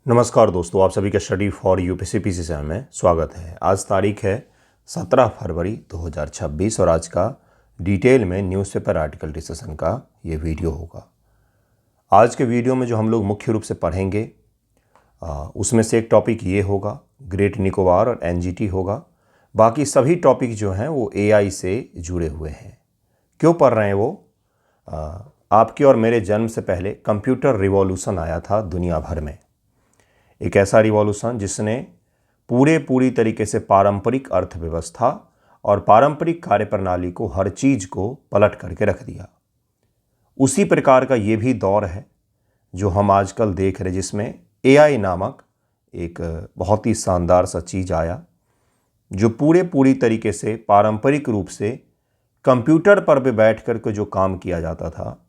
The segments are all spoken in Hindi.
नमस्कार दोस्तों, आप सभी का स्टडी फॉर यूपीएससी पीसीसी में स्वागत है। आज तारीख है 17 फरवरी 2026 और आज का डिटेल में न्यूज़पेपर आर्टिकल डिस्कशन का ये वीडियो होगा। आज के वीडियो में जो हम लोग मुख्य रूप से पढ़ेंगे उसमें से एक टॉपिक ये होगा, ग्रेट निकोबार और एनजीटी होगा। बाकी सभी टॉपिक जो हैं वो एआई से जुड़े हुए हैं। क्यों पढ़ रहे हैं वो? आपके और मेरे जन्म से पहले कंप्यूटर रिवॉल्यूशन आया था दुनिया भर में। एक ऐसा रिवॉल्यूशन जिसने पूरी तरीके से पारंपरिक अर्थव्यवस्था और पारंपरिक कार्यप्रणाली को, हर चीज़ को पलट करके रख दिया। उसी प्रकार का ये भी दौर है जो हम आजकल देख रहे, जिसमें एआई नामक एक बहुत ही शानदार सा चीज़ आया जो पूरी तरीके से पारंपरिक रूप से कंप्यूटर पर भी बैठ कर के जो काम किया जाता था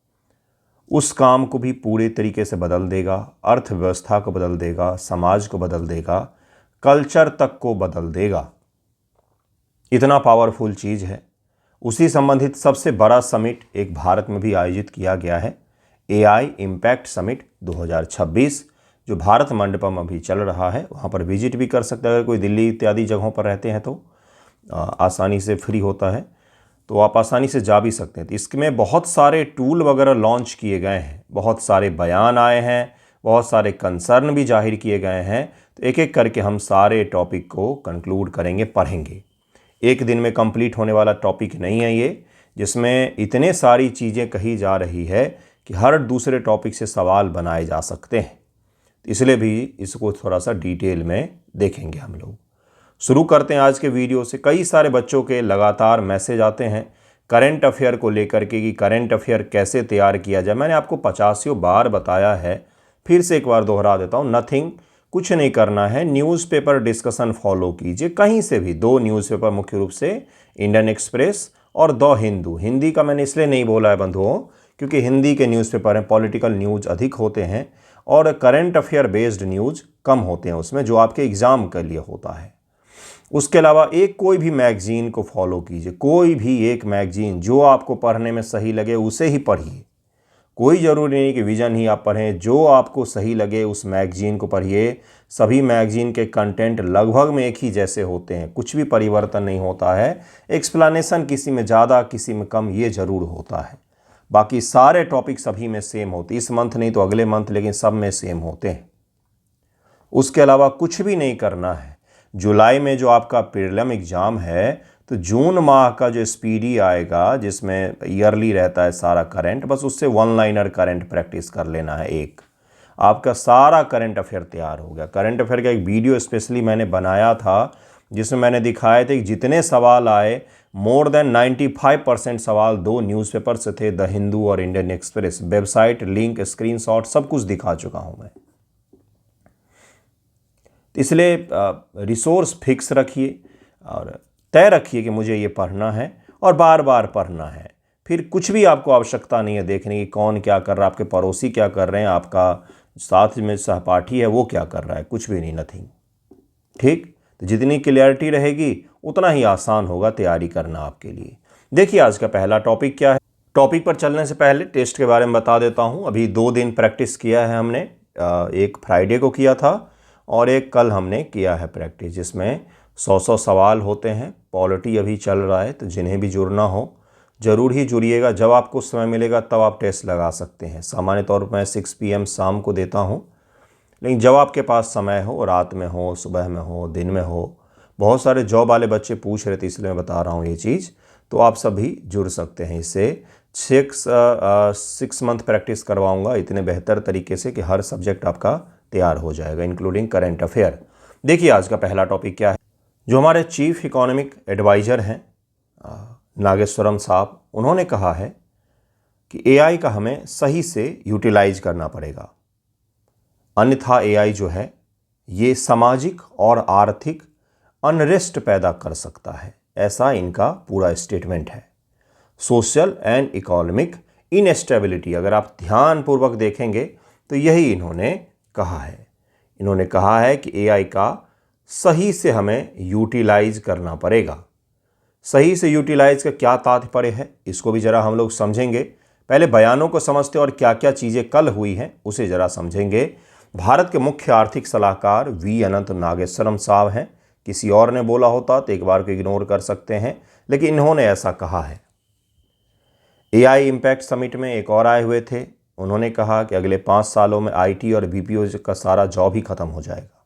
उस काम को भी पूरे तरीके से बदल देगा, अर्थव्यवस्था को बदल देगा, समाज को बदल देगा, कल्चर तक को बदल देगा। इतना पावरफुल चीज़ है। उसी संबंधित सबसे बड़ा समिट एक भारत में भी आयोजित किया गया है, एआई इम्पैक्ट समिट 2026, जो भारत मंडपम अभी चल रहा है। वहाँ पर विजिट भी कर सकते हैं। अगर कोई दिल्ली इत्यादि जगहों पर रहते हैं तो आसानी से फ्री होता है, तो आप आसानी से जा भी सकते हैं। तो इसमें बहुत सारे टूल वगैरह लॉन्च किए गए हैं, बहुत सारे बयान आए हैं, बहुत सारे कंसर्न भी जाहिर किए गए हैं। तो एक एक करके हम सारे टॉपिक को कंक्लूड करेंगे, पढ़ेंगे। एक दिन में कंप्लीट होने वाला टॉपिक नहीं है ये, जिसमें इतने सारी चीज़ें कही जा रही है कि हर दूसरे टॉपिक से सवाल बनाए जा सकते हैं। इसलिए भी इसको थोड़ा सा डिटेल में देखेंगे हम लोग। शुरू करते हैं आज के वीडियो से। कई सारे बच्चों के लगातार मैसेज आते हैं करंट अफेयर को लेकर के कि करंट अफेयर कैसे तैयार किया जाए। मैंने आपको 50 बार बताया है, फिर से एक बार दोहरा देता हूँ। नथिंग, कुछ नहीं करना है। न्यूज़पेपर डिस्कशन फॉलो कीजिए, कहीं से भी। दो न्यूज़पेपर मुख्य रूप से, इंडियन एक्सप्रेस और द हिंदू। हिंदी का मैंने इसलिए नहीं बोला है बंधुओं, क्योंकि हिंदी के न्यूज़पेपर हैं, पॉलिटिकल न्यूज़ अधिक होते हैं और करंट अफेयर बेस्ड न्यूज़ कम होते हैं उसमें, जो आपके एग्ज़ाम के लिए होता है। उसके अलावा कोई भी मैगज़ीन को फॉलो कीजिए, कोई भी एक मैगज़ीन जो आपको पढ़ने में सही लगे उसे ही पढ़िए। कोई ज़रूरी नहीं कि विजन ही आप पढ़ें, जो आपको सही लगे उस मैगज़ीन को पढ़िए। सभी मैगज़ीन के कंटेंट लगभग में एक ही जैसे होते हैं, कुछ भी परिवर्तन नहीं होता है। एक्सप्लेनेशन किसी में ज़्यादा किसी में कम ये ज़रूर होता है। बाकी सारे टॉपिक सभी में सेम होते, इस मंथ नहीं तो अगले मंथ, लेकिन सब में सेम होते हैं। उसके अलावा कुछ भी नहीं करना है। जुलाई में जो आपका प्रीलिम एग्ज़ाम है, तो जून माह का जो स्पीडी आएगा, जिसमें ईयरली रहता है सारा करंट, बस उससे वन लाइनर करंट प्रैक्टिस कर लेना है। एक आपका सारा करंट अफेयर तैयार हो गया। करंट अफेयर का एक वीडियो स्पेशली मैंने बनाया था, जिसमें मैंने दिखाए थे कि जितने सवाल आए, मोर देन 95% सवाल दो न्यूज़पेपर से थे, द हिंदू और Indian express. Website, link, screenshot सब कुछ दिखा चुका हूँ मैं। इसलिए रिसोर्स फिक्स रखिए और तय रखिए कि मुझे ये पढ़ना है और बार बार पढ़ना है। फिर कुछ भी आपको आवश्यकता नहीं है देखने की कौन क्या कर रहा है, आपके पड़ोसी क्या कर रहे हैं, आपका साथ में सहपाठी है वो क्या कर रहा है, कुछ भी नहीं, नथिंग। ठीक, तो जितनी क्लियरिटी रहेगी उतना ही आसान होगा तैयारी करना आपके लिए। देखिए आज का पहला टॉपिक क्या है। टॉपिक पर चलने से पहले टेस्ट के बारे में बता देता हूँ। अभी 2 दिन प्रैक्टिस किया है हमने, एक फ्राइडे को किया था और एक कल हमने किया है प्रैक्टिस, जिसमें 100 सवाल होते हैं। पॉलिटी अभी चल रहा है, तो जिन्हें भी जुड़ना हो ज़रूर ही जुड़िएगा। जब आपको समय मिलेगा तब आप टेस्ट लगा सकते हैं। सामान्य तौर पर मैं 6 PM शाम को देता हूं, लेकिन जब आपके पास समय हो, रात में हो, सुबह में हो, दिन में हो, बहुत सारे जॉब वाले बच्चे पूछ रहे थे इसलिए मैं बता रहा हूँ ये चीज़, तो आप सभी जुड़ सकते हैं इससे। 6 मंथ प्रैक्टिस करवाऊँगा इतने बेहतर तरीके से कि हर सब्जेक्ट आपका तैयार हो जाएगा, इंक्लूडिंग करंट अफेयर। देखिए आज का पहला टॉपिक क्या है। जो हमारे चीफ इकोनॉमिक एडवाइज़र हैं नागेश्वरम साहब, उन्होंने कहा है कि एआई का हमें सही से यूटिलाइज करना पड़ेगा, अन्यथा एआई जो है ये सामाजिक और आर्थिक अनरेस्ट पैदा कर सकता है। ऐसा इनका पूरा स्टेटमेंट है। सोशल एंड इकोनॉमिक इनस्टेबिलिटी, अगर आप ध्यानपूर्वक देखेंगे तो यही इन्होंने कहा है। इन्होंने कहा है कि एआई का सही से हमें यूटिलाइज करना पड़ेगा। सही से यूटिलाइज का क्या तात्पर्य है, इसको भी ज़रा हम लोग समझेंगे। पहले बयानों को समझते और क्या क्या चीज़ें कल हुई हैं उसे ज़रा समझेंगे। भारत के मुख्य आर्थिक सलाहकार वी अनंत नागेश्वरम साहब हैं। किसी और ने बोला होता तो एक बार को इग्नोर कर सकते हैं, लेकिन इन्होंने ऐसा कहा है। एआई इम्पैक्ट समिट में एक और आए हुए थे, उन्होंने कहा कि अगले 5 सालों में आईटी और बीपीओ का सारा जॉब ही खत्म हो जाएगा।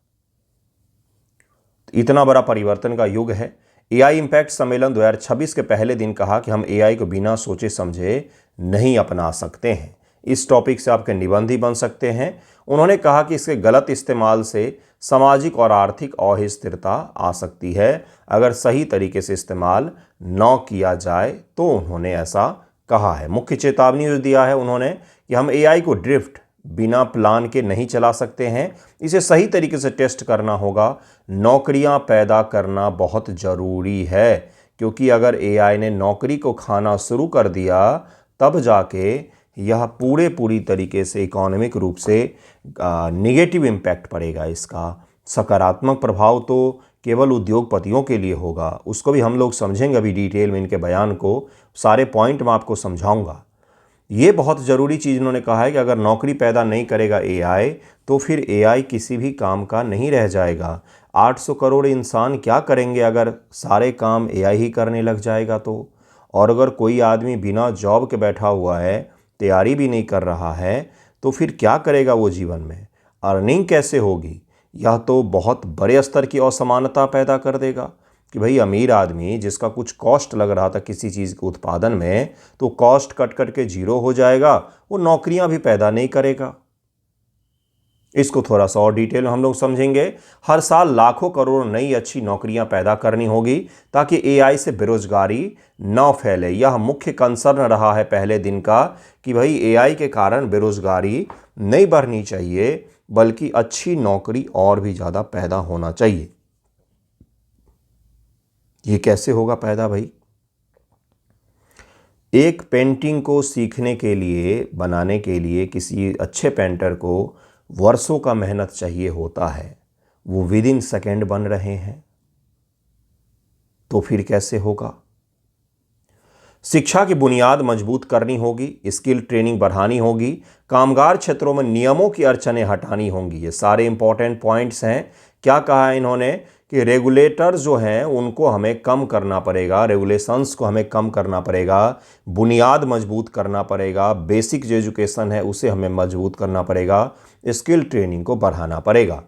तो इतना बड़ा परिवर्तन का युग है। एआई इम्पैक्ट सम्मेलन 2026 के पहले दिन कहा कि हम एआई को बिना सोचे समझे नहीं अपना सकते हैं। इस टॉपिक से आपके निबंध ही बन सकते हैं। उन्होंने कहा कि इसके गलत इस्तेमाल से सामाजिक और आर्थिक अस्थिरता आ सकती है अगर सही तरीके से इस्तेमाल न किया जाए, तो उन्होंने ऐसा कहा है। मुख्य चेतावनी जो दिया है उन्होंने कि हम एआई को ड्रिफ्ट बिना प्लान के नहीं चला सकते हैं, इसे सही तरीके से टेस्ट करना होगा। नौकरियां पैदा करना बहुत ज़रूरी है, क्योंकि अगर एआई ने नौकरी को खाना शुरू कर दिया तब जाके यह पूरी तरीके से इकोनॉमिक रूप से निगेटिव इम्पैक्ट पड़ेगा। इसका सकारात्मक प्रभाव तो केवल उद्योगपतियों के लिए होगा, उसको भी हम लोग समझेंगे अभी डिटेल में। इनके बयान को सारे पॉइंट मैं आपको समझाऊंगा। ये बहुत ज़रूरी चीज़ उन्होंने कहा है कि अगर नौकरी पैदा नहीं करेगा एआई, तो फिर एआई किसी भी काम का नहीं रह जाएगा। 800 करोड़ इंसान क्या करेंगे अगर सारे काम एआई ही करने लग जाएगा तो? और अगर कोई आदमी बिना जॉब के बैठा हुआ है, तैयारी भी नहीं कर रहा है, तो फिर क्या करेगा वो जीवन में? अर्निंग कैसे होगी? यह तो बहुत बड़े स्तर की असमानता पैदा कर देगा कि भाई अमीर आदमी जिसका कुछ कॉस्ट लग रहा था किसी चीज़ के उत्पादन में, तो कॉस्ट कट के जीरो हो जाएगा, वो नौकरियां भी पैदा नहीं करेगा। इसको थोड़ा सा और डिटेल में हम लोग समझेंगे। हर साल लाखों करोड़ नई अच्छी नौकरियां पैदा करनी होगी ताकि एआई से बेरोजगारी न फैले। यह मुख्य कंसर्न रहा है पहले दिन का कि भाई एआई के कारण बेरोजगारी नहीं बढ़नी चाहिए, बल्कि अच्छी नौकरी और भी ज़्यादा पैदा होना चाहिए। ये कैसे होगा पैदा भाई? एक पेंटिंग को सीखने के लिए, बनाने के लिए किसी अच्छे पेंटर को वर्षों का मेहनत चाहिए होता है, वो विद इन सेकेंड बन रहे हैं, तो फिर कैसे होगा? शिक्षा की बुनियाद मजबूत करनी होगी, स्किल ट्रेनिंग बढ़ानी होगी, कामगार क्षेत्रों में नियमों की अड़चनें हटानी होंगी। ये सारे इंपॉर्टेंट पॉइंट्स हैं। क्या कहा है इन्होंने कि रेगुलेटर जो हैं उनको हमें कम करना पड़ेगा, रेगुलेशंस को हमें कम करना पड़ेगा, बुनियाद मजबूत करना पड़ेगा, बेसिक जो एजुकेशन है उसे हमें मजबूत करना पड़ेगा, स्किल ट्रेनिंग को बढ़ाना पड़ेगा।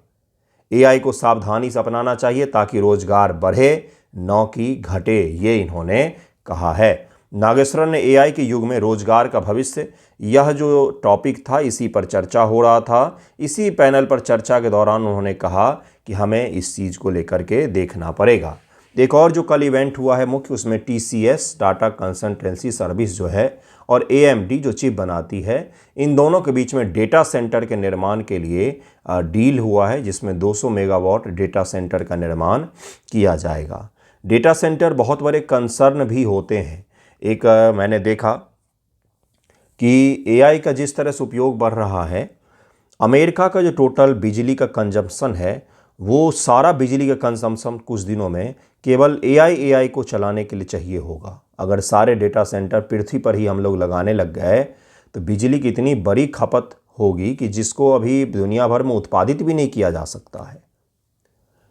एआई को सावधानी से अपनाना चाहिए ताकि रोजगार बढ़े, न कि घटे, ये इन्होंने कहा है। नागेश्वरन ने एआई के युग में रोजगार का भविष्य, यह जो टॉपिक था इसी पर चर्चा हो रहा था। इसी पैनल पर चर्चा के दौरान उन्होंने कहा कि हमें इस चीज़ को लेकर के देखना पड़ेगा। एक और जो कल इवेंट हुआ है मुख्य, उसमें टीसीएस टाटा कंसल्टेंसी सर्विस जो है और एएमडी जो चिप बनाती है, इन दोनों के बीच में डेटा सेंटर के निर्माण के लिए डील हुआ है, जिसमें 200 मेगावाट डेटा सेंटर का निर्माण किया जाएगा। डेटा सेंटर बहुत बड़े कंसर्न भी होते हैं। एक मैंने देखा कि एआई का जिस तरह से उपयोग बढ़ रहा है, अमेरिका का जो टोटल बिजली का कंजम्पशन है, वो सारा बिजली का कंजम्पशन कुछ दिनों में केवल एआई को चलाने के लिए चाहिए होगा। अगर सारे डेटा सेंटर पृथ्वी पर ही हम लोग लगाने लग गए तो बिजली की इतनी बड़ी खपत होगी कि जिसको अभी दुनिया भर में उत्पादित भी नहीं किया जा सकता है।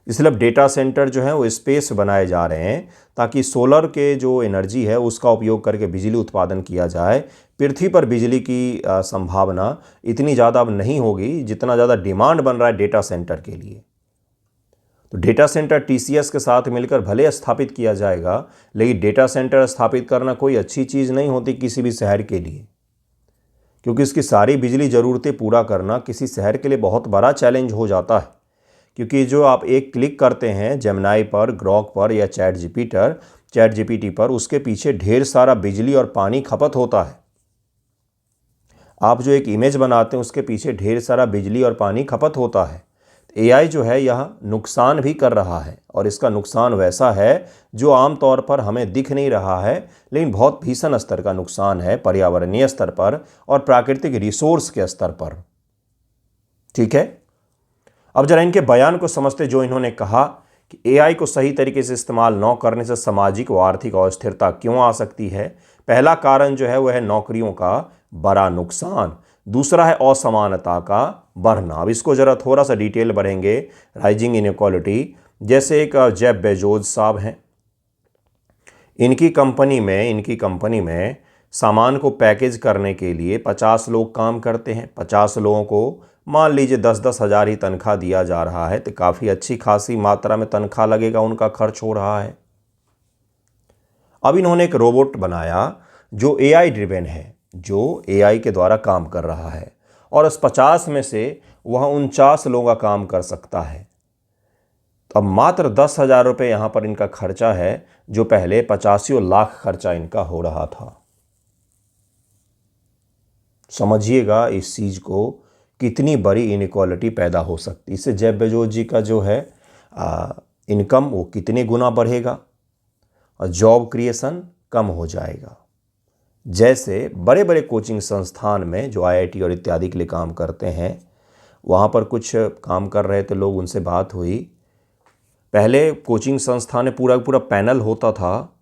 इसलिए अब डेटा सेंटर जो है वो स्पेस बनाए जा रहे हैं ताकि सोलर के जो एनर्जी है उसका उपयोग करके बिजली उत्पादन किया जाए। पृथ्वी पर बिजली की संभावना इतनी ज़्यादा अब नहीं होगी जितना ज़्यादा डिमांड बन रहा है डेटा सेंटर के लिए। तो डेटा सेंटर टीसीएस के साथ मिलकर भले स्थापित किया जाएगा, लेकिन डेटा सेंटर स्थापित करना कोई अच्छी चीज़ नहीं होती किसी भी शहर के लिए, क्योंकि इसकी सारी बिजली ज़रूरतें पूरा करना किसी शहर के लिए बहुत बड़ा चैलेंज हो जाता है। क्योंकि जो आप एक क्लिक करते हैं जेमिनी पर, ग्रॉक पर या चैट जीपीटी पर, उसके पीछे ढेर सारा बिजली और पानी खपत होता है। आप जो एक इमेज बनाते हैं उसके पीछे ढेर सारा बिजली और पानी खपत होता है। एआई जो है यह नुकसान भी कर रहा है, और इसका नुकसान वैसा है जो आमतौर पर हमें दिख नहीं रहा है, लेकिन बहुत भीषण स्तर का नुकसान है पर्यावरणीय स्तर पर और प्राकृतिक रिसोर्स के स्तर पर। ठीक है, अब जरा इनके बयान को समझते। जो इन्होंने कहा कि एआई को सही तरीके से इस्तेमाल न करने से सामाजिक व आर्थिक अस्थिरता क्यों आ सकती है। पहला कारण जो है वह है नौकरियों का बड़ा नुकसान, दूसरा है असमानता का बढ़ना। अब इसको ज़रा थोड़ा सा डिटेल बढ़ेंगे। राइजिंग इनइक्वालिटी, जैसे एक जेफ बेजोस साहब हैं, इनकी कंपनी में सामान को पैकेज करने के लिए 50 लोग काम करते हैं। 50 लोगों को मान लीजिए 10-10 हज़ार ही तनख्वाह दिया जा रहा है, तो काफ़ी अच्छी खासी मात्रा में तनख्वाह लगेगा, उनका खर्च हो रहा है। अब इन्होंने एक रोबोट बनाया जो एआई ड्रिवेन है, जो एआई के द्वारा काम कर रहा है, और इस 50 में से वह 49 लोगों का काम कर सकता है। तो अब मात्र 10,000 रुपये यहाँ पर इनका खर्चा है, जो पहले 85 लाख खर्चा इनका हो रहा था। समझिएगा इस चीज़ को, कितनी बड़ी इनइक्वालिटी पैदा हो सकती है। इससे जेफ बेजोस जी का जो है इनकम वो कितने गुना बढ़ेगा और जॉब क्रिएशन कम हो जाएगा। जैसे बड़े बड़े कोचिंग संस्थान में जो आईआईटी और इत्यादि के लिए काम करते हैं, वहाँ पर कुछ काम कर रहे थे लोग, उनसे बात हुई। पहले कोचिंग संस्थान में पूरा पैनल होता था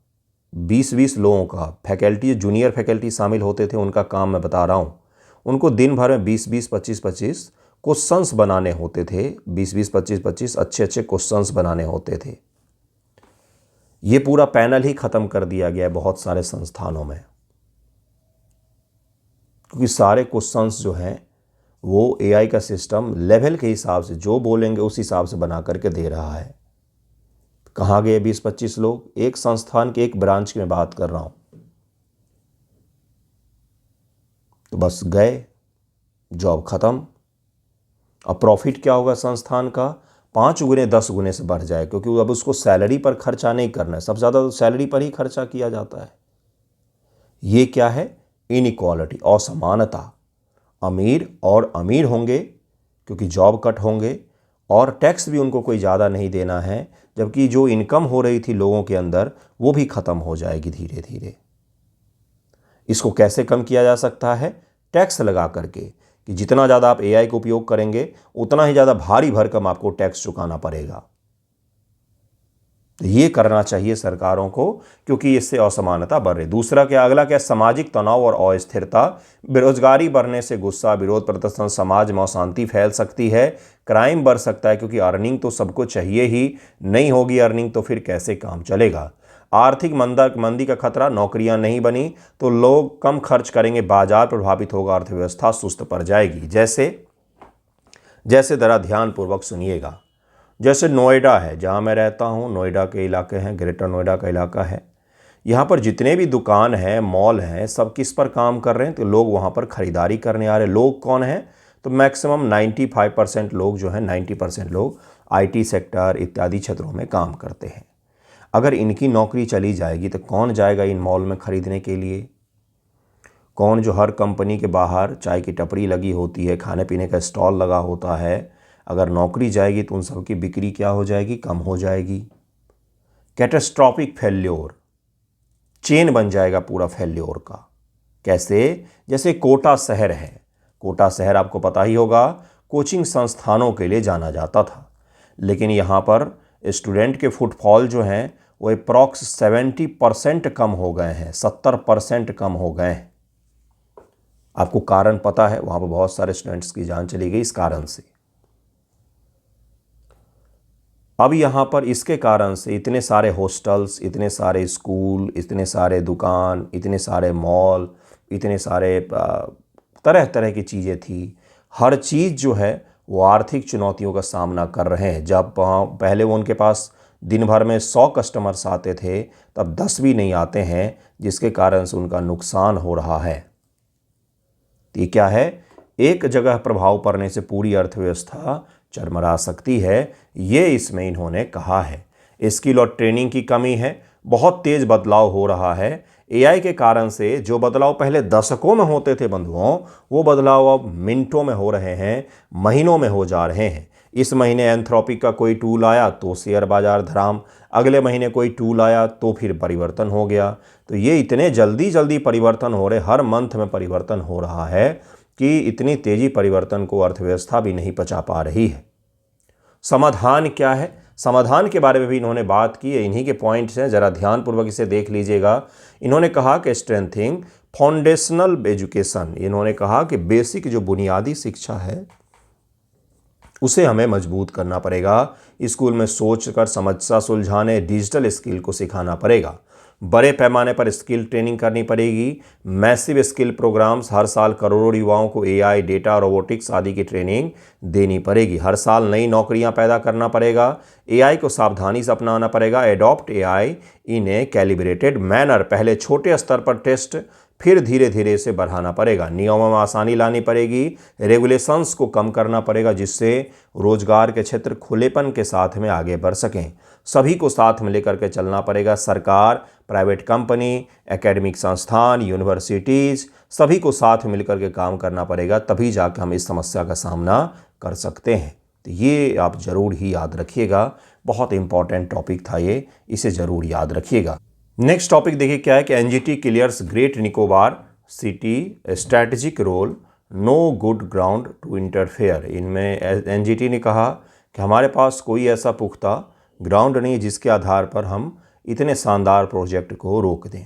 20-20 लोगों का, फैकल्टी जूनियर फैकल्टी शामिल होते थे। उनका काम मैं बता रहा हूँ, उनको दिन भर में 20-20, 25-25 क्वेश्चंस बनाने होते थे। 20-20, 25-25 अच्छे क्वेश्चंस बनाने होते थे। ये पूरा पैनल ही ख़त्म कर दिया गया है बहुत सारे संस्थानों में, क्योंकि सारे क्वेश्चंस जो हैं वो एआई का सिस्टम लेवल के हिसाब से जो बोलेंगे उस हिसाब से बना करके दे रहा है। कहाँ गए 20-25 लोग? एक संस्थान के एक ब्रांच की मैं बात कर रहा हूँ, तो बस गए, जॉब ख़त्म। अब प्रॉफिट क्या होगा संस्थान का? 5 गुने 10 गुने से बढ़ जाए, क्योंकि अब उसको सैलरी पर खर्चा नहीं करना है, सबसे ज़्यादा तो सैलरी पर ही खर्चा किया जाता है। ये क्या है? इनइक्वालिटी, असमानता। अमीर और अमीर होंगे क्योंकि जॉब कट होंगे, और टैक्स भी उनको कोई ज़्यादा नहीं देना है, जबकि जो इनकम हो रही थी लोगों के अंदर वो भी ख़त्म हो जाएगी धीरे धीरे। इसको कैसे कम किया जा सकता है? टैक्स लगा करके, कि जितना ज़्यादा आप एआई का उपयोग करेंगे उतना ही ज़्यादा भारी भरकम आपको टैक्स चुकाना पड़ेगा। तो ये करना चाहिए सरकारों को, क्योंकि इससे असमानता बढ़ रही। दूसरा क्या, अगला क्या? सामाजिक तनाव और अस्थिरता। बेरोजगारी बढ़ने से गुस्सा, विरोध प्रदर्शन, समाज में अशांति फैल सकती है, क्राइम बढ़ सकता है, क्योंकि अर्निंग तो सबको चाहिए ही, नहीं होगी अर्निंग तो फिर कैसे काम चलेगा। आर्थिक मंदी का खतरा, नौकरियां नहीं बनी तो लोग कम खर्च करेंगे, बाजार प्रभावित होगा, अर्थव्यवस्था सुस्त पड़ जाएगी। जैसे ज़रा ध्यानपूर्वक सुनिएगा। जैसे नोएडा है, जहाँ मैं रहता हूँ, नोएडा के इलाके हैं, ग्रेटर नोएडा का इलाका है। यहाँ पर जितने भी दुकान हैं, मॉल हैं, सब किस पर काम कर रहे हैं? तो लोग वहाँ पर ख़रीदारी करने आ रहे हैं। लोग कौन हैं? तो मैक्सिमम 95% लोग जो हैं, 90% लोग आईटी सेक्टर इत्यादि क्षेत्रों में काम करते हैं। अगर इनकी नौकरी चली जाएगी तो कौन जाएगा इन मॉल में ख़रीदने के लिए? कौन, जो हर कंपनी के बाहर चाय की टपरी लगी होती है, खाने पीने का स्टॉल लगा होता है, अगर नौकरी जाएगी तो उन सब की बिक्री क्या हो जाएगी? कम हो जाएगी। कैटास्ट्रॉफिक फेल्योर, चेन बन जाएगा पूरा फेल्योर का। कैसे? जैसे कोटा शहर है, कोटा शहर आपको पता ही होगा, कोचिंग संस्थानों के लिए जाना जाता था, लेकिन यहाँ पर स्टूडेंट के फुटफॉल जो हैं वो अप्रॉक्स 70% कम हो गए हैं, 70% कम हो गए हैं। आपको कारण पता है, वहाँ पर बहुत सारे स्टूडेंट्स की जान चली गई इस कारण से। अब यहाँ पर इसके कारण से इतने सारे हॉस्टल्स, इतने सारे स्कूल, इतने सारे दुकान, इतने सारे मॉल, इतने सारे तरह तरह की चीज़ें थी। हर चीज़ जो है वो आर्थिक चुनौतियों का सामना कर रहे हैं। जब पहले वो उनके पास दिन भर में 100 कस्टमर्स आते थे, तब 10 भी नहीं आते हैं, जिसके कारण से उनका नुकसान हो रहा है। ये क्या है? एक जगह प्रभाव पड़ने से पूरी अर्थव्यवस्था चरमरा सकती है, ये इसमें इन्होंने कहा है। स्किल और ट्रेनिंग की कमी है, बहुत तेज़ बदलाव हो रहा है एआई के कारण से। जो बदलाव पहले दशकों में होते थे बंधुओं, वो बदलाव अब मिनटों में हो रहे हैं, महीनों में हो जा रहे हैं। इस महीने एंथ्रोपिक का कोई टूल आया तो शेयर बाजार धराम, अगले महीने कोई टूल आया तो फिर परिवर्तन हो गया। तो ये इतने जल्दी परिवर्तन हो रहे, हर मंथ में परिवर्तन हो रहा है कि इतनी तेज़ी परिवर्तन को अर्थव्यवस्था भी नहीं पचा पा रही है। समाधान क्या है? समाधान के बारे में भी इन्होंने बात की है, इन्हीं के पॉइंट्स हैं, ज़रा ध्यानपूर्वक इसे देख लीजिएगा। इन्होंने कहा कि स्ट्रेंथिंग फाउंडेशनल एजुकेशन, इन्होंने कहा कि बेसिक जो बुनियादी शिक्षा है उसे हमें मजबूत करना पड़ेगा। स्कूल में सोच कर समस्या सुलझाने, डिजिटल स्किल को सिखाना पड़ेगा। बड़े पैमाने पर स्किल ट्रेनिंग करनी पड़ेगी। मैसिव स्किल प्रोग्राम्स, हर साल करोड़ों युवाओं को एआई, डेटा, रोबोटिक्स आदि की ट्रेनिंग देनी पड़ेगी। हर साल नई नौकरियां पैदा करना पड़ेगा। एआई को सावधानी से अपनाना पड़ेगा। एडॉप्ट एआई इन ए कैलिब्रेटेड मैनर, पहले छोटे स्तर पर टेस्ट, फिर धीरे धीरे इसे बढ़ाना पड़ेगा। नियमों में आसानी लानी पड़ेगी। रेगुलेशंस को कम करना पड़ेगा, जिससे रोजगार के क्षेत्र खुलेपन के साथ में आगे बढ़ सकें। सभी को साथ में लेकर के चलना पड़ेगा। सरकार, प्राइवेट कंपनी, एकेडमिक संस्थान, यूनिवर्सिटीज़, सभी को साथ मिलकर के काम करना पड़ेगा, तभी जाकर हम इस समस्या का सामना कर सकते हैं। तो ये आप ज़रूर ही याद रखिएगा, बहुत इंपॉर्टेंट टॉपिक था ये, इसे ज़रूर याद रखिएगा। नेक्स्ट टॉपिक देखिए क्या है कि NGT clears great Nicobar city strategic role, no good ground to interfere. इनमें एनजीटी ने कहा कि हमारे पास कोई ऐसा पुख्ता ग्राउंड नहीं है जिसके आधार पर हम इतने शानदार प्रोजेक्ट को रोक दें।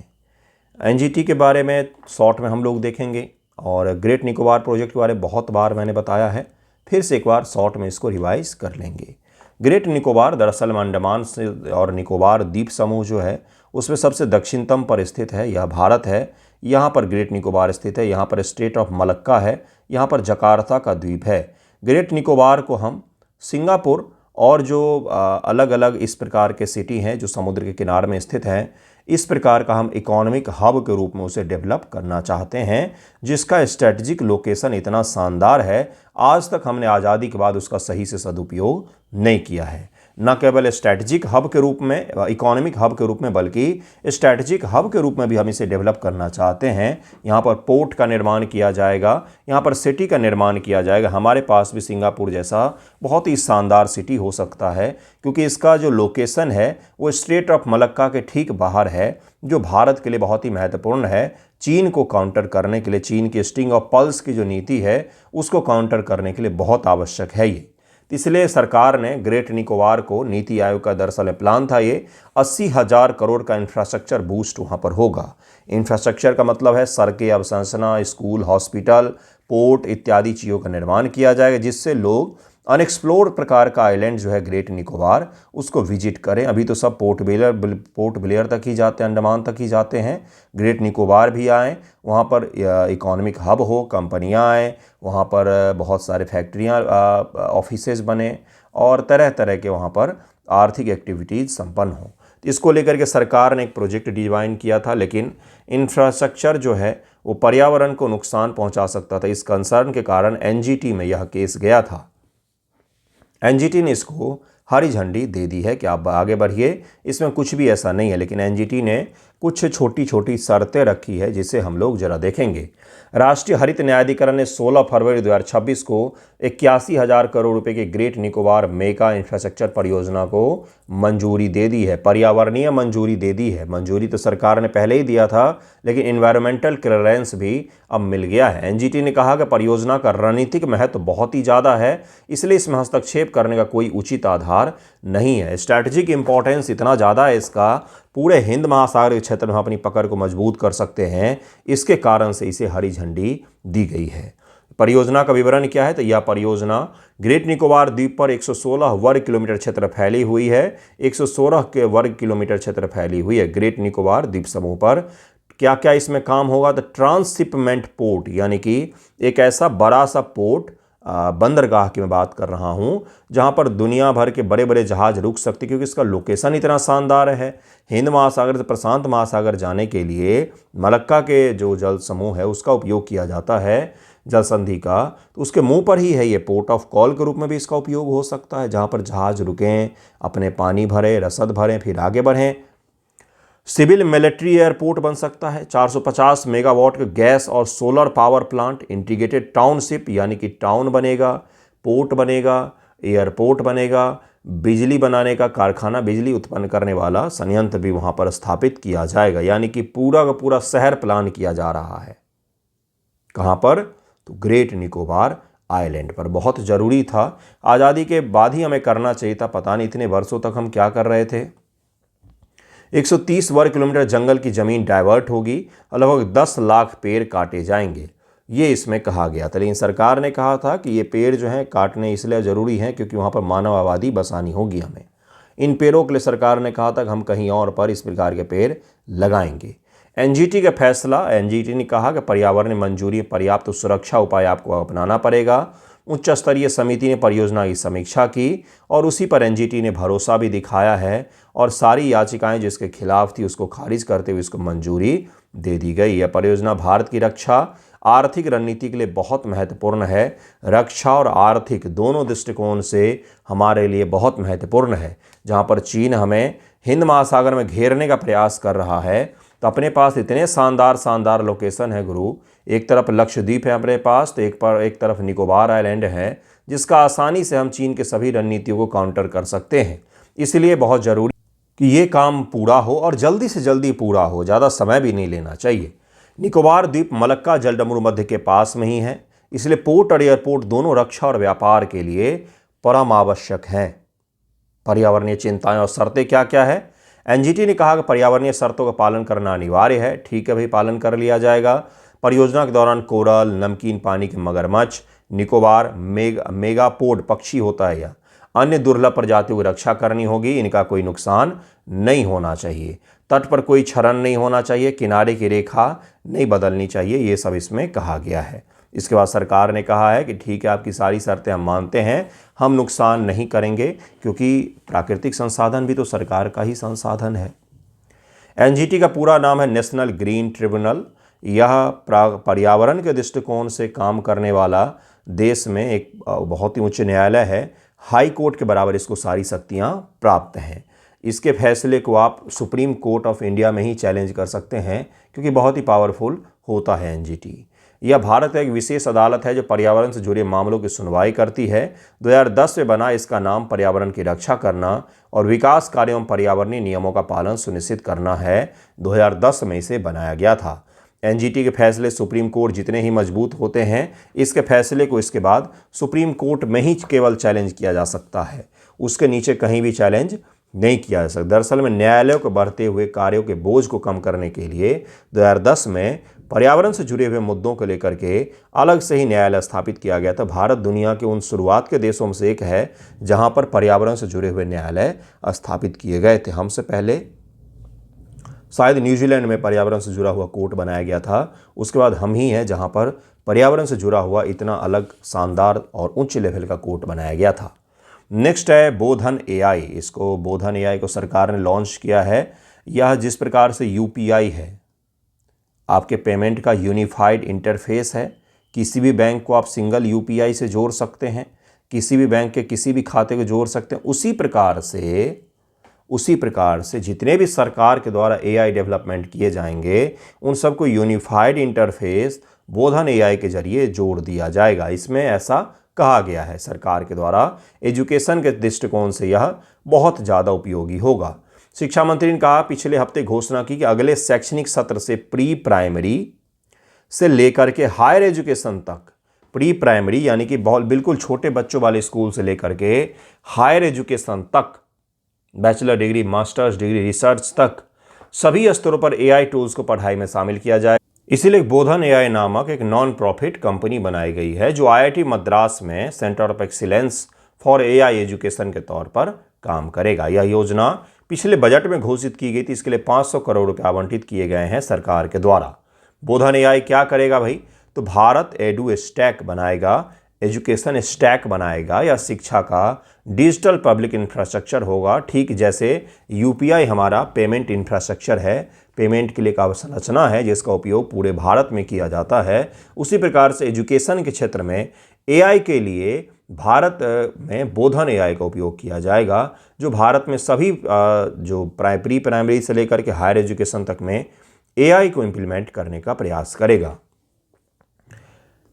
एनजीटी के बारे में शॉर्ट में हम लोग देखेंगे, और ग्रेट निकोबार प्रोजेक्ट के बारे में बहुत बार मैंने बताया है, फिर से एक बार शॉर्ट में इसको रिवाइज कर लेंगे। ग्रेट निकोबार दरअसल में अंडमान से और निकोबार द्वीप समूह जो है उसमें सबसे दक्षिणतम पर स्थित है। यह भारत है। यहाँ पर ग्रेट निकोबार स्थित है। यहाँ पर स्टेट ऑफ मलक्का है। यहाँ पर जकार्ता का द्वीप है। ग्रेट निकोबार को हम सिंगापुर और जो अलग अलग इस प्रकार के सिटी हैं जो समुद्र के किनारे में स्थित हैं, इस प्रकार का हम इकोनॉमिक हब के रूप में उसे डेवलप करना चाहते हैं, जिसका स्ट्रेटजिक लोकेशन इतना शानदार है, आज तक हमने आज़ादी के बाद उसका सही से सदुपयोग नहीं किया है। न केवल स्ट्रैटेजिक हब के रूप में, इकोनॉमिक हब के रूप में, बल्कि स्ट्रैटेजिक हब के रूप में भी हम इसे डेवलप करना चाहते हैं। यहाँ पर पोर्ट का निर्माण किया जाएगा, यहाँ पर सिटी का निर्माण किया जाएगा। हमारे पास भी सिंगापुर जैसा बहुत ही शानदार सिटी हो सकता है, क्योंकि इसका जो लोकेशन है वो स्ट्रेट ऑफ मलक्का के ठीक बाहर है, जो भारत के लिए बहुत ही महत्वपूर्ण है। चीन को काउंटर करने के लिए, चीन की स्ट्रिंग ऑफ पल्स की जो नीति है उसको काउंटर करने के लिए बहुत आवश्यक है ये। इसलिए सरकार ने ग्रेट निकोबार को, नीति आयोग का दरअसल प्लान था ये, 80,000 करोड़ का इंफ्रास्ट्रक्चर बूस्ट वहाँ पर होगा। इंफ्रास्ट्रक्चर का मतलब है सड़कें, अवसंरचना, स्कूल, हॉस्पिटल, पोर्ट इत्यादि चीज़ों का निर्माण किया जाएगा, जिससे लोग अनएक्सप्लोर्ड प्रकार का आइलैंड जो है ग्रेट निकोबार, उसको विजिट करें। अभी तो सब पोर्ट ब्लेयर तक ही जाते हैं, अंडमान तक ही जाते हैं। ग्रेट निकोबार भी आएँ, वहाँ पर इकोनॉमिक हब हो, कंपनियाँ आएँ, वहाँ पर बहुत सारे फैक्ट्रियाँ, ऑफिसेज बने, और तरह तरह के वहाँ पर आर्थिक एक्टिविटीज़ संपन्न हो। तो इसको लेकर के सरकार ने एक प्रोजेक्ट डिज़ाइन किया था, लेकिन इंफ्रास्ट्रक्चर जो है वो पर्यावरण को नुकसान पहुँचा सकता था। इस कंसर्न के कारण एनजीटी में यह केस गया था। एनजीटी ने इसको हरी झंडी दे दी है कि आप आगे बढ़िए, इसमें कुछ भी ऐसा नहीं है। लेकिन एनजीटी ने कुछ छोटी छोटी शर्तें रखी है, जिसे हम लोग जरा देखेंगे। राष्ट्रीय हरित न्यायाधिकरण ने 16 फरवरी 2026 को 81,000 करोड़ रुपए के ग्रेट निकोबार मेगा इंफ्रास्ट्रक्चर परियोजना को मंजूरी दे दी है, पर्यावरणीय मंजूरी दे दी है। मंजूरी तो सरकार ने पहले ही दिया था, लेकिन इन्वायरमेंटल क्लियरेंस भी अब मिल गया है। एनजीटी ने कहा कि परियोजना का रणनीतिक महत्व बहुत ही ज़्यादा है, इसलिए इसमें हस्तक्षेप करने का कोई उचित आधार नहीं है। स्ट्रैटेजिक इंपॉर्टेंस इतना ज़्यादा है इसका, पूरे हिंद महासागर के क्षेत्र में अपनी पकड़ को मजबूत कर सकते हैं, इसके कारण से इसे हरी झंडी दी गई है। परियोजना का विवरण क्या है? तो यह परियोजना ग्रेट निकोबार द्वीप पर 116 वर्ग किलोमीटर क्षेत्र फैली हुई है। 116 के वर्ग किलोमीटर क्षेत्र फैली हुई है ग्रेट निकोबार द्वीप समूह पर। क्या क्या इसमें काम होगा? तो ट्रांसशिपमेंट पोर्ट, यानी कि एक ऐसा बड़ा सा पोर्ट, बंदरगाह की मैं बात कर रहा हूं, जहां पर दुनिया भर के बड़े बड़े जहाज रुक सकते, क्योंकि इसका लोकेशन इतना शानदार है। हिंद महासागर से प्रशांत महासागर जाने के लिए मलक्का के जो जल समूह है उसका उपयोग किया जाता है, जल संधि का, तो उसके मुंह पर ही है ये। पोर्ट ऑफ कॉल के रूप में भी इसका उपयोग हो सकता है, जहां पर जहाज रुकें, अपने पानी भरें, रसद भरें, फिर आगे बढ़ें। सिविल मिलिट्री एयरपोर्ट बन सकता है। 450 मेगावाट के गैस और solar power plant, integrated township, यानी कि टाउन बनेगा, पोर्ट बनेगा, एयरपोर्ट बनेगा, बिजली बनाने का कारखाना, बिजली उत्पन्न करने वाला संयंत्र भी वहाँ पर स्थापित किया जाएगा। यानी कि पूरा का पूरा शहर प्लान किया जा रहा है। कहाँ पर? तो ग्रेट निकोबार आइलैंड पर। बहुत ज़रूरी था, आज़ादी के बाद ही हमें करना चाहिए था। पता नहीं इतने वर्षों तक हम क्या कर रहे थे। 130 वर्ग किलोमीटर जंगल की ज़मीन डाइवर्ट होगी और लगभग 10 लाख पेड़ काटे जाएंगे। ये इसमें कहा गया था। लेकिन सरकार ने कहा था कि ये पेड़ जो हैं काटने इसलिए ज़रूरी हैं क्योंकि वहाँ पर मानव आबादी बसानी होगी हमें। इन पेड़ों के लिए सरकार ने कहा था कि हम कहीं और पर इस प्रकार के पेड़ लगाएंगे। एनजीटी का फैसला, एनजीटी ने कहा कि पर्यावरण मंजूरी पर्याप्त सुरक्षा उपाय आपको अपनाना पड़ेगा। उच्च स्तरीय समिति ने परियोजना की समीक्षा की और उसी पर एनजीटी ने भरोसा भी दिखाया है और सारी याचिकाएं जिसके खिलाफ थी उसको खारिज करते हुए इसको मंजूरी दे दी गई। यह परियोजना भारत की रक्षा आर्थिक रणनीति के लिए बहुत महत्वपूर्ण है। रक्षा और आर्थिक दोनों दृष्टिकोण से हमारे लिए बहुत महत्वपूर्ण है। जहां पर चीन हमें हिंद महासागर में घेरने का प्रयास कर रहा है, तो अपने पास इतने शानदार लोकेशन है गुरु। एक तरफ लक्षद्वीप है अपने पास, तो एक तरफ निकोबार आइलैंड है, जिसका आसानी से हम चीन के सभी रणनीतियों को काउंटर कर सकते हैं। इसलिए बहुत ज़रूरी कि ये काम पूरा हो और जल्दी से जल्दी पूरा हो, ज़्यादा समय भी नहीं लेना चाहिए। निकोबार द्वीप मलक्का जलडमरू मध्य के पास में ही है, इसलिए पोर्ट और एयरपोर्ट दोनों रक्षा और व्यापार के लिए परम आवश्यक हैं। पर्यावरणीय चिंताएं और शर्तें क्या क्या है? एनजीटी ने कहा कि पर्यावरणीय शर्तों का पालन करना अनिवार्य है। ठीक है भाई, पालन कर लिया जाएगा। परियोजना के दौरान कोरल, नमकीन पानी के मगरमच्छ, निकोबार मेगापोड पक्षी होता है या अन्य दुर्लभ प्रजातियों की रक्षा करनी होगी। इनका कोई नुकसान नहीं होना चाहिए। तट पर कोई क्षरण नहीं होना चाहिए, किनारे की रेखा नहीं बदलनी चाहिए। ये सब इसमें कहा गया है। इसके बाद सरकार ने कहा है कि ठीक है, आपकी सारी शर्तें हम मानते हैं, हम नुकसान नहीं करेंगे, क्योंकि प्राकृतिक संसाधन भी तो सरकार का ही संसाधन है। एनजीटी का पूरा नाम है नेशनल ग्रीन ट्रिब्यूनल। यह पर्यावरण के दृष्टिकोण से काम करने वाला देश में एक बहुत ही उच्च न्यायालय है। हाई कोर्ट के बराबर इसको सारी शक्तियाँ प्राप्त हैं। इसके फैसले को आप सुप्रीम कोर्ट ऑफ इंडिया में ही चैलेंज कर सकते हैं, क्योंकि बहुत ही पावरफुल होता है एनजीटी। यह भारत का एक विशेष अदालत है जो पर्यावरण से जुड़े मामलों की सुनवाई करती है। 2010 में बना इसका नाम पर्यावरण की रक्षा करना और विकास कार्यों में पर्यावरणीय नियमों का पालन सुनिश्चित करना है। 2010 में इसे बनाया गया था। एनजीटी के फैसले सुप्रीम कोर्ट जितने ही मजबूत होते हैं, इसके फैसले को इसके बाद सुप्रीम कोर्ट में ही केवल चैलेंज किया जा सकता है, उसके नीचे कहीं भी चैलेंज नहीं किया जा सकता। दरअसल में न्यायालयों को बढ़ते हुए कार्यों के बोझ को कम करने के लिए 2010 में पर्यावरण से जुड़े हुए मुद्दों को लेकर के अलग से ही न्यायालय स्थापित किया गया था। भारत दुनिया के उन शुरुआत के देशों में से एक है जहां पर पर्यावरण से जुड़े हुए न्यायालय स्थापित किए गए थे। हमसे पहले शायद न्यूजीलैंड में पर्यावरण से जुड़ा हुआ कोर्ट बनाया गया था। उसके बाद हम ही हैं जहां पर पर्यावरण से जुड़ा हुआ इतना अलग, शानदार और उच्च लेवल का कोर्ट बनाया गया था। नेक्स्ट है बोधन एआई। इसको बोधन एआई को सरकार ने लॉन्च किया है। यह जिस प्रकार से यूपीआई है, आपके पेमेंट का यूनिफाइड इंटरफेस है। किसी भी बैंक को आप सिंगल यूपीआई से जोड़ सकते हैं, किसी भी बैंक के किसी भी खाते को जोड़ सकते हैं। उसी प्रकार से जितने भी सरकार के द्वारा एआई डेवलपमेंट किए जाएंगे, उन सबको यूनिफाइड इंटरफेस बोधन एआई के जरिए जोड़ दिया जाएगा। इसमें ऐसा कहा गया है सरकार के द्वारा। एजुकेशन के दृष्टिकोण से यह बहुत ज़्यादा उपयोगी होगा। शिक्षा मंत्री ने कहा, पिछले हफ्ते घोषणा की कि अगले शैक्षणिक सत्र से प्री प्राइमरी से लेकर के हायर एजुकेशन तक, प्री प्राइमरी यानी कि बिल्कुल छोटे बच्चों वाले स्कूल से लेकर के हायर एजुकेशन तक, bachelor degree, masters degree, research तक, सभी स्तरों पर एआई टूल्स को पढ़ाई में शामिल किया जाए। इसीलिए बोधन एआई नामक एक नॉन प्रॉफिट कंपनी बनाई गई है जो आईआईटी मद्रास में centre of excellence for AI education के तौर पर काम करेगा। यह योजना पिछले बजट में घोषित की गई थी। इसके लिए 500 करोड़ रुपए आवंटित किए गए हैं सरकार के द्वारा। बोधन एआई क्या करेगा भाई? तो भारत एडू स्टैक बनाएगा, एजुकेशन स्टैक बनाएगा। या शिक्षा का डिजिटल पब्लिक इंफ्रास्ट्रक्चर होगा, ठीक जैसे यूपीआई हमारा पेमेंट इंफ्रास्ट्रक्चर है, पेमेंट के लिए एक अवसंरचना है जिसका उपयोग पूरे भारत में किया जाता है। उसी प्रकार से एजुकेशन के क्षेत्र में एआई के लिए भारत में बोधन एआई का उपयोग किया जाएगा, जो भारत में सभी जो प्री प्राइमरी से लेकर के हायर एजुकेशन तक में एआई को इम्प्लीमेंट करने का प्रयास करेगा।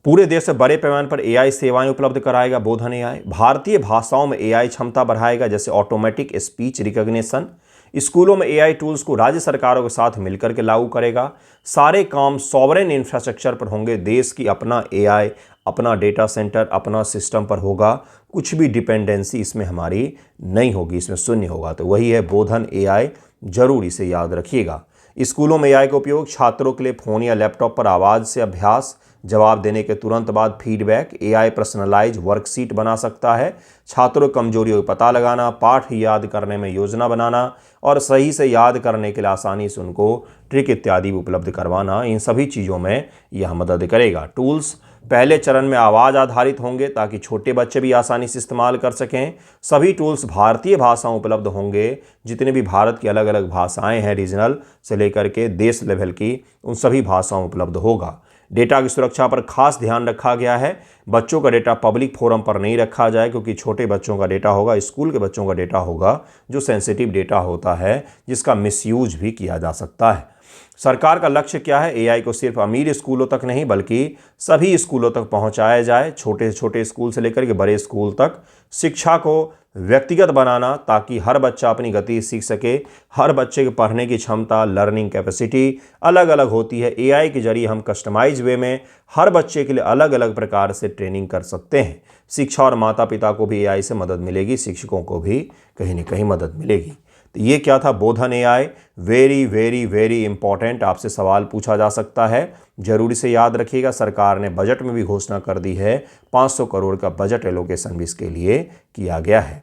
पूरे देश से बड़े पैमाने पर एआई सेवाएं उपलब्ध कराएगा बोधन एआई। भारतीय भाषाओं में एआई क्षमता बढ़ाएगा, जैसे ऑटोमेटिक स्पीच रिकॉग्निशन। स्कूलों में एआई टूल्स को राज्य सरकारों के साथ मिलकर के लागू करेगा। सारे काम सॉवरेन इंफ्रास्ट्रक्चर पर होंगे। देश की अपना एआई, अपना डेटा सेंटर, अपना सिस्टम पर होगा। कुछ भी डिपेंडेंसी इसमें हमारी नहीं होगी, इसमें शून्य होगा। तो वही है बोधन एआई, जरूर इसे याद रखिएगा। स्कूलों में एआई का उपयोग छात्रों के लिए फ़ोन या लैपटॉप पर आवाज़ से अभ्यास, जवाब देने के तुरंत बाद फीडबैक, एआई पर्सनलाइज वर्कशीट बना सकता है, छात्रों की कमजोरियों का पता लगाना, पाठ याद करने में योजना बनाना और सही से याद करने के लिए आसानी से उनको ट्रिक इत्यादि उपलब्ध करवाना, इन सभी चीज़ों में यह मदद करेगा। टूल्स पहले चरण में आवाज़ आधारित होंगे ताकि छोटे बच्चे भी आसानी से इस्तेमाल कर सकें। सभी टूल्स भारतीय भाषाओं उपलब्ध होंगे, जितने भी भारत की अलग अलग भाषाएं हैं, रीजनल से लेकर के देश लेवल की, उन सभी भाषाओं उपलब्ध होगा। डेटा की सुरक्षा पर खास ध्यान रखा गया है। बच्चों का डेटा पब्लिक फोरम पर नहीं रखा जाए, क्योंकि छोटे बच्चों का डेटा होगा, स्कूल के बच्चों का डेटा होगा, जो सेंसिटिव डेटा होता है, जिसका मिसयूज भी किया जा सकता है। सरकार का लक्ष्य क्या है? एआई को सिर्फ अमीर स्कूलों तक नहीं बल्कि सभी स्कूलों तक पहुंचाया जाए, छोटे से छोटे स्कूल से लेकर के बड़े स्कूल तक। शिक्षा को व्यक्तिगत बनाना ताकि हर बच्चा अपनी गति सीख सके। हर बच्चे के पढ़ने की क्षमता, लर्निंग कैपेसिटी अलग अलग होती है। एआई के जरिए हम कस्टमाइज वे में हर बच्चे के लिए अलग अलग प्रकार से ट्रेनिंग कर सकते हैं। शिक्षा और माता पिता को भी एआई से मदद मिलेगी, शिक्षकों को भी कहीं ना कहीं मदद मिलेगी। तो ये क्या था? Bodhan AI, very very very important. आपसे सवाल पूछा जा सकता है, जरूरी से याद रखिएगा। सरकार ने बजट में भी घोषणा कर दी है, 500 करोड़ का बजट एलोकेशन भी इसके लिए किया गया है।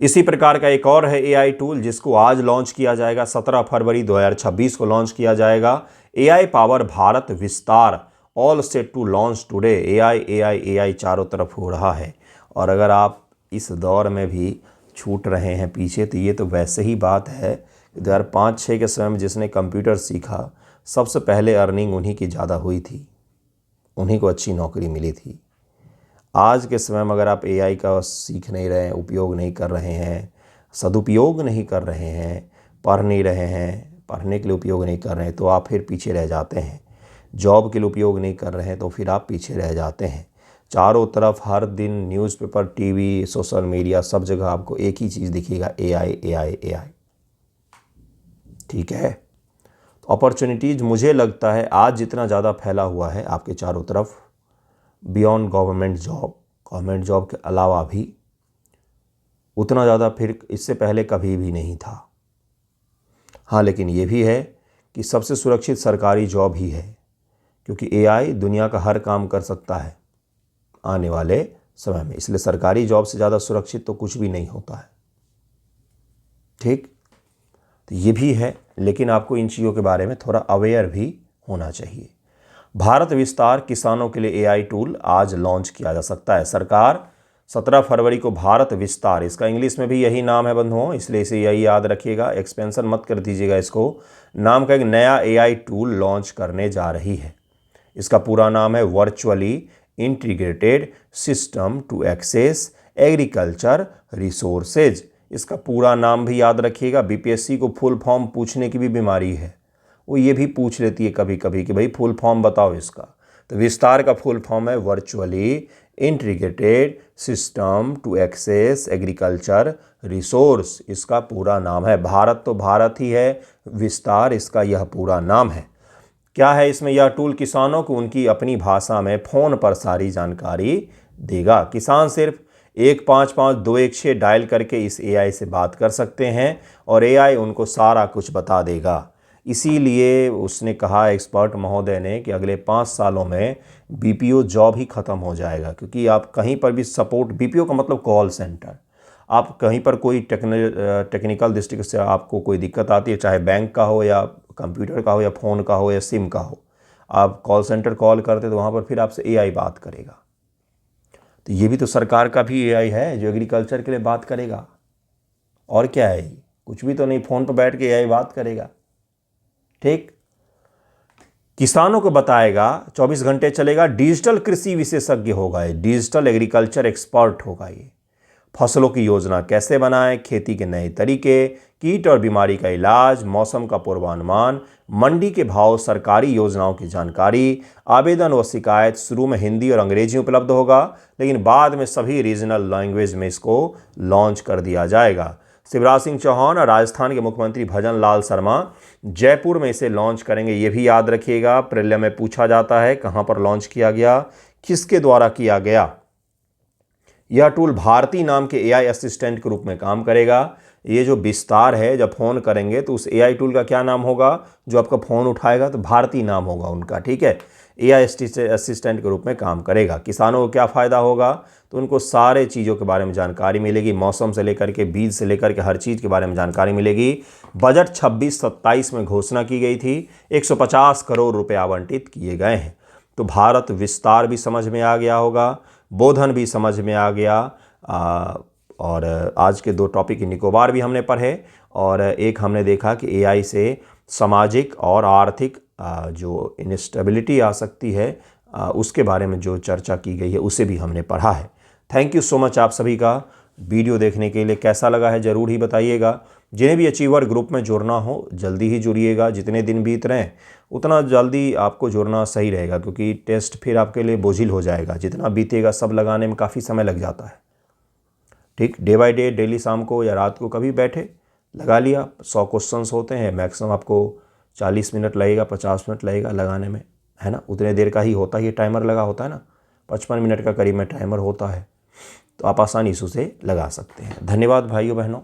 इसी प्रकार का एक और है एआई टूल, जिसको आज लॉन्च किया जाएगा, 17 फरवरी 2026 को लॉन्च किया जाएगा। AI power Bharat Vistaar, all set to launch today. AI AI AI चारों तरफ हो रहा है, और अगर आप इस दौर में भी छूट रहे हैं पीछे, तो ये तो वैसे ही बात है। 2005-6 के समय में जिसने कंप्यूटर सीखा, सबसे पहले अर्निंग उन्हीं की ज़्यादा हुई थी, उन्हीं को अच्छी नौकरी मिली थी। आज के समय में अगर आप एआई का सीख नहीं रहे हैं, उपयोग नहीं कर रहे हैं, सदुपयोग नहीं कर रहे हैं, पढ़ नहीं रहे हैं, पढ़ने के लिए उपयोग नहीं कर रहे हैं, तो आप फिर पीछे रह जाते हैं। जॉब के लिए उपयोग नहीं कर रहे हैं तो फिर आप पीछे रह जाते हैं। चारों तरफ हर दिन न्यूज़पेपर, टीवी, सोशल मीडिया, सब जगह आपको एक ही चीज़ दिखेगा, एआई एआई एआई। ठीक है, तो अपॉर्चुनिटीज़ मुझे लगता है आज जितना ज़्यादा फैला हुआ है आपके चारों तरफ, बियॉन्ड गवर्नमेंट जॉब के अलावा भी उतना ज़्यादा फिर इससे पहले कभी भी नहीं था। हाँ, लेकिन ये भी है कि सबसे सुरक्षित सरकारी जॉब ही है, क्योंकि एआई दुनिया का हर काम कर सकता है आने वाले समय में। इसलिए सरकारी जॉब से ज़्यादा सुरक्षित तो कुछ भी नहीं होता है। ठीक, तो ये भी है, लेकिन आपको इन चीज़ों के बारे में थोड़ा अवेयर भी होना चाहिए। भारत विस्तार, किसानों के लिए एआई टूल आज लॉन्च किया जा सकता है। सरकार 17 फरवरी को भारत विस्तार, इसका इंग्लिश में भी यही नाम है बंधुओं, इसलिए इसे यही याद रखिएगा, एक्सपेंशन मत कर दीजिएगा इसको, नाम का एक नया एआई टूल लॉन्च करने जा रही है। इसका पूरा नाम है virtually integrated system to access agriculture resources. इसका पूरा नाम भी याद रखिएगा। बीपीएससी को फुल फॉर्म पूछने की भी बीमारी है, वो ये भी पूछ लेती है कभी कभी कि भाई फुल फॉर्म बताओ इसका। तो विस्तार का फुल फॉर्म है virtually integrated system to access agriculture resource. इसका पूरा नाम है। भारत तो भारत ही है, विस्तार इसका यह पूरा नाम है। क्या है इसमें? यह टूल किसानों को उनकी अपनी भाषा में फ़ोन पर सारी जानकारी देगा। किसान सिर्फ 155216 डायल करके इस एआई से बात कर सकते हैं और एआई उनको सारा कुछ बता देगा। इसीलिए उसने कहा, एक्सपर्ट महोदय ने, कि अगले 5 सालों में बीपीओ जॉब ही ख़त्म हो जाएगा, क्योंकि आप कहीं पर भी सपोर्ट, बीपीओ का मतलब कॉल सेंटर, आप कहीं पर कोई टेक्निकल दृष्टि से आपको कोई दिक्कत आती है, चाहे बैंक का हो या कंप्यूटर का हो या फ़ोन का हो या सिम का हो, आप कॉल सेंटर कॉल करते तो वहाँ पर फिर आपसे एआई बात करेगा। तो ये भी तो सरकार का भी एआई है जो एग्रीकल्चर के लिए बात करेगा। और क्या है? कुछ भी तो नहीं, फ़ोन पर बैठ के एआई बात करेगा। ठीक, किसानों को बताएगा, 24 घंटे चलेगा, डिजिटल कृषि विशेषज्ञ होगा, डिजिटल एग्रीकल्चर एक्सपर्ट होगा। ये फसलों की योजना कैसे बनाएं, खेती के नए तरीके, कीट और बीमारी का इलाज, मौसम का पूर्वानुमान, मंडी के भाव, सरकारी योजनाओं की जानकारी। आवेदन व शिकायत शुरू में हिंदी और अंग्रेजी उपलब्ध होगा, लेकिन बाद में सभी रीजनल लैंग्वेज में इसको लॉन्च कर दिया जाएगा। शिवराज सिंह चौहान और राजस्थान के मुख्यमंत्री भजन लाल शर्मा जयपुर में इसे लॉन्च करेंगे। ये भी याद रखिएगा, प्रीलिम में पूछा जाता है कहाँ पर लॉन्च किया गया, किसके द्वारा किया गया। यह टूल भारती नाम के एआई असिस्टेंट के रूप में काम करेगा। ये जो विस्तार है, जब फ़ोन करेंगे तो उस AI टूल का क्या नाम होगा, जो आपका फ़ोन उठाएगा तो भारती नाम होगा उनका, ठीक है। AI असिस्टेंट के रूप में काम करेगा। किसानों को क्या फ़ायदा होगा, तो उनको सारे चीज़ों के बारे में जानकारी मिलेगी, मौसम से लेकर के बीज से लेकर के हर चीज़ के बारे में जानकारी मिलेगी। बजट 26-27 में घोषणा की गई थी, 150 करोड़ रुपए आवंटित किए गए हैं। तो भारत विस्तार भी समझ में आ गया होगा, बोधन भी समझ में आ गया, और आज के 2 टॉपिक निकोबार भी हमने पढ़े, और एक हमने देखा कि AI से सामाजिक और आर्थिक जो इंस्टेबिलिटी आ सकती है, उसके बारे में जो चर्चा की गई है उसे भी हमने पढ़ा है। थैंक यू सो मच आप सभी का वीडियो देखने के लिए। कैसा लगा है ज़रूर ही बताइएगा। जिन्हें भी अचीवर ग्रुप में जुड़ना हो जल्दी ही जुड़िएगा, जितने दिन बीत रहे हैं उतना जल्दी आपको जुड़ना सही रहेगा, क्योंकि टेस्ट फिर आपके लिए बोझिल हो जाएगा, जितना बीतेगा सब लगाने में काफ़ी समय लग जाता है। ठीक, डे बाय डे, डेली शाम को या रात को कभी बैठे लगा लिया। 100 क्वेश्चंस होते हैं, मैक्सिमम आपको 40 मिनट लगेगा, 50 मिनट लगेगा लगाने में, है ना। उतने देर का ही होता है, ये टाइमर लगा होता है ना, 55 मिनट का करीब में टाइमर होता है, तो आप आसानी से उसे लगा सकते हैं। धन्यवाद भाइयों बहनों।